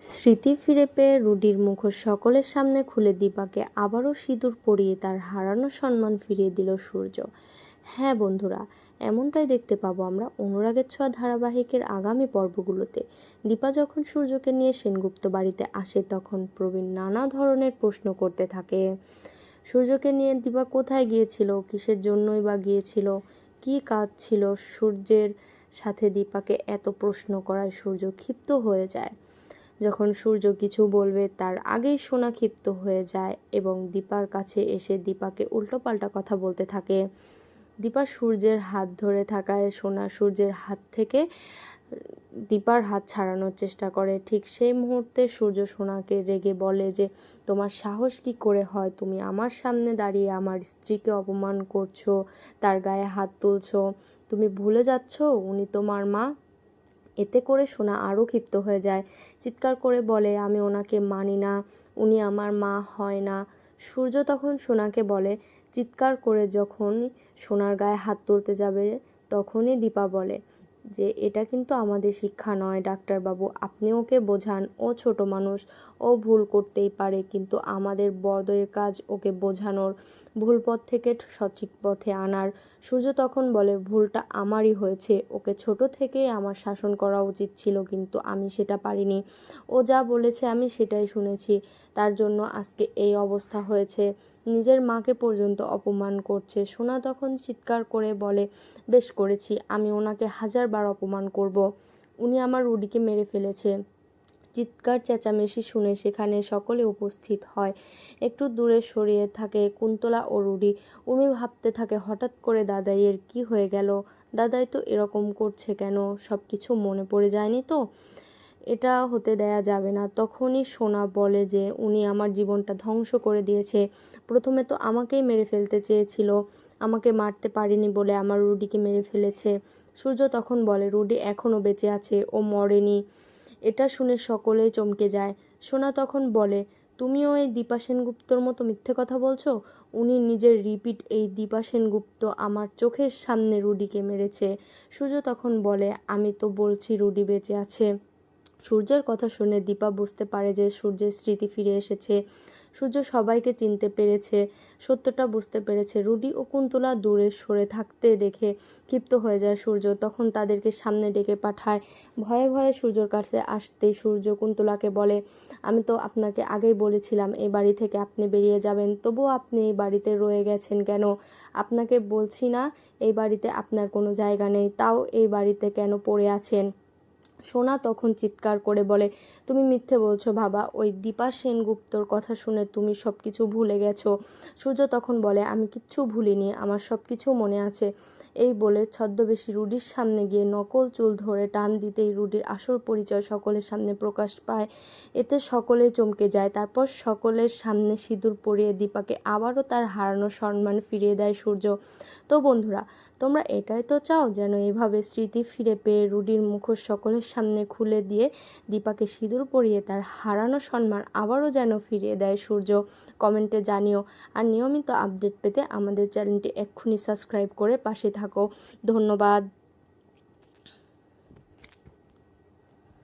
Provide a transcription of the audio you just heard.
স্মৃতি ফিরে পেয়ে রুডির মুখোশ সকলের সামনে খুলে দীপাকে আবারও সিঁদুর পরিয়ে তার হারানো সম্মান ফিরিয়ে দিল সূর্য। হ্যাঁ বন্ধুরা, এমনটাই দেখতে পাবো আমরা অনুরাগের ছোঁয়া ধারাবাহিকের আগামী পর্বগুলোতে। দীপা যখন সূর্যকে নিয়ে সেনগুপ্ত বাড়িতে আসে তখন প্রবীণ নানা ধরনের প্রশ্ন করতে থাকে। সূর্যকে নিয়ে দীপা কোথায় গিয়েছিল, কিসের জন্যই বা গিয়েছিল, কি কাজ ছিল সূর্যের সাথে। দীপাকে এত প্রশ্ন করায় সূর্য ক্ষিপ্ত হয়ে যায়। যখন সূর্য কিছু বলবে তার আগেই সোনা ক্ষিপ্ত হয়ে যায় এবং দীপার কাছে এসে দীপাকে উল্টোপাল্টা কথা বলতে থাকে। দীপা সূর্যের হাত ধরে থাকায় সোনা সূর্যের হাত থেকে দীপার হাত ছাড়ানোর চেষ্টা করে। ঠিক সেই মুহূর্তে সূর্য সোনাকে রেগে বলে যে, তোমার সাহস কি করে হয়, তুমি আমার সামনে দাঁড়িয়ে আমার স্ত্রীকে অপমান করছো, তার গায়ে হাত তুলছো, তুমি ভুলে যাচ্ছ উনি তোমার মা। এতে করে সোনা আরও ক্ষিপ্ত হয়ে যায়, চিৎকার করে বলে, আমি ওনাকে মানি না, উনি আমার মা হয় না। সূর্য তখন সোনাকে বলে, চিৎকার করে যখন সোনার গায়ে হাত তুলতে যাবে তখনই দীপা বলে যে, এটা কিন্তু আমাদের শিক্ষা নয় ডাক্তারবাবু, আপনি ওকে বোঝান, ও ছোট মানুষ, ও ভুল করতেই পারে, কিন্তু আমাদের বড়দের কাজ ওকে বোঝানোর, ভুল পথ থেকে সঠিক পথে আনার। সূর্য তখন বলে, ভুলটা আমারই হয়েছে, ওকে ছোট থেকেই আমার শাসন করা উচিত ছিল, কিন্তু আমি সেটা পারিনি। ও যা বলেছে আমি সেটাই শুনেছি, তার জন্য আজকে এই অবস্থা হয়েছে। নিজের মাকে পর্যন্ত অপমান করছে। সোনা তখন চিৎকার করে বলে, বেশ করেছি, আমি ওনাকে 1000বার অপমান করব, উনি আমার রুডিকে মেরে ফেলেছে। চিৎকার চেঁচামেচি শুনে সেখানে সকলে উপস্থিত হয়। একটু দূরে সরিয়ে থাকে কুন্তলা ও রুডি। উর্মি ভাবতে থাকে, হঠাৎ করে দাদাইয়ের কি হয়ে গেল, দাদাই তো এরকম করছে কেন, সব কিছু মনে পড়ে যায়নি তো, এটা হতে দেয়া যাবে না। তখনই সোনা বলে যে, উনি আমার জীবনটা ধ্বংস করে দিয়েছে, প্রথমে তো আমাকেই মেরে ফেলতে চেয়েছিল, আমাকে মারতে পারেনি বলে আমার রুডিকে মেরে ফেলেছে। সূর্য তখন বলে, রুডি এখনও বেঁচে আছে, ও মরেনি। এটা শুনে সকলেই চমকে যায়। সোনা তখন বলে, তুমিও এই দীপা সেনগুপ্তর মতো মিথ্যে কথা বলছো, উনি নিজের রিপিট, এই দীপা সেনগুপ্ত আমার চোখের সামনে রুডিকে মেরেছে। সূর্য তখন বলে, আমি তো বলছি রুডি বেঁচে আছে। সূর্যের কথা শুনে দীপা বুঝতে পারে যে সূর্যের স্মৃতি ফিরে এসেছে। সূর্য সবাইকে চিনতে পেরেছে, সত্যটা বুঝতে পেরেছে। রুডি ও কুন্তলা দূরে সরে থাকতে দেখে ক্ষিপ্ত হয়ে যায় সূর্য, তখন তাদেরকে সামনে ডেকে পাঠায়। ভয়ে ভয়ে সূর্যর কাছে আসতেই সূর্য কুন্তলাকে বলে, আমি তো আপনাকে আগেই বলেছিলাম এই বাড়ি থেকে আপনি বেরিয়ে যাবেন, তবুও আপনি এই বাড়িতে রয়ে গেছেন কেন? আপনাকে বলছি না এই বাড়িতে আপনার কোনো জায়গা নেই, তাও এই বাড়িতে কেন পড়ে আছেন? সোনা তখন চিৎকার করে বলে, তুমি মিথ্যে বলছো বাবা, ওই দীপা সেনগুপ্তর কথা শুনে তুমি সব কিছু ভুলে গেছো। সূর্য তখন বলে, আমি কিচ্ছু ভুলিনি, আমার সব কিছু মনে আছে। এই বলে ছদ্মবেশী রুডির সামনে গিয়ে নকল চুল ধরে টান দিতেই রুডির আসল পরিচয় সকলের সামনে প্রকাশ পায়। এতে সকলে চমকে যায়। তারপর সকলের সামনে সিঁদুর পরিয়ে দীপাকে আবারও তার হারানো সম্মান ফিরিয়ে দেয় সূর্য। তো বন্ধুরা, তোমরা এটাই তো চাও যেন এভাবে স্মৃতি ফিরে পেয়ে রুডির মুখোশ সকলের সামনে খুলে দিয়ে দীপাকে সিঁদুর পরিয়ে তার হারানো সম্মান আবারও যেন ফিরিয়ে দেয় সূর্য? কমেন্টে জানিও। আর নিয়মিত আপডেট পেতে আমাদের চ্যানেলটি এক্ষুনি সাবস্ক্রাইব করে পাশে থাকো। ধন্যবাদ।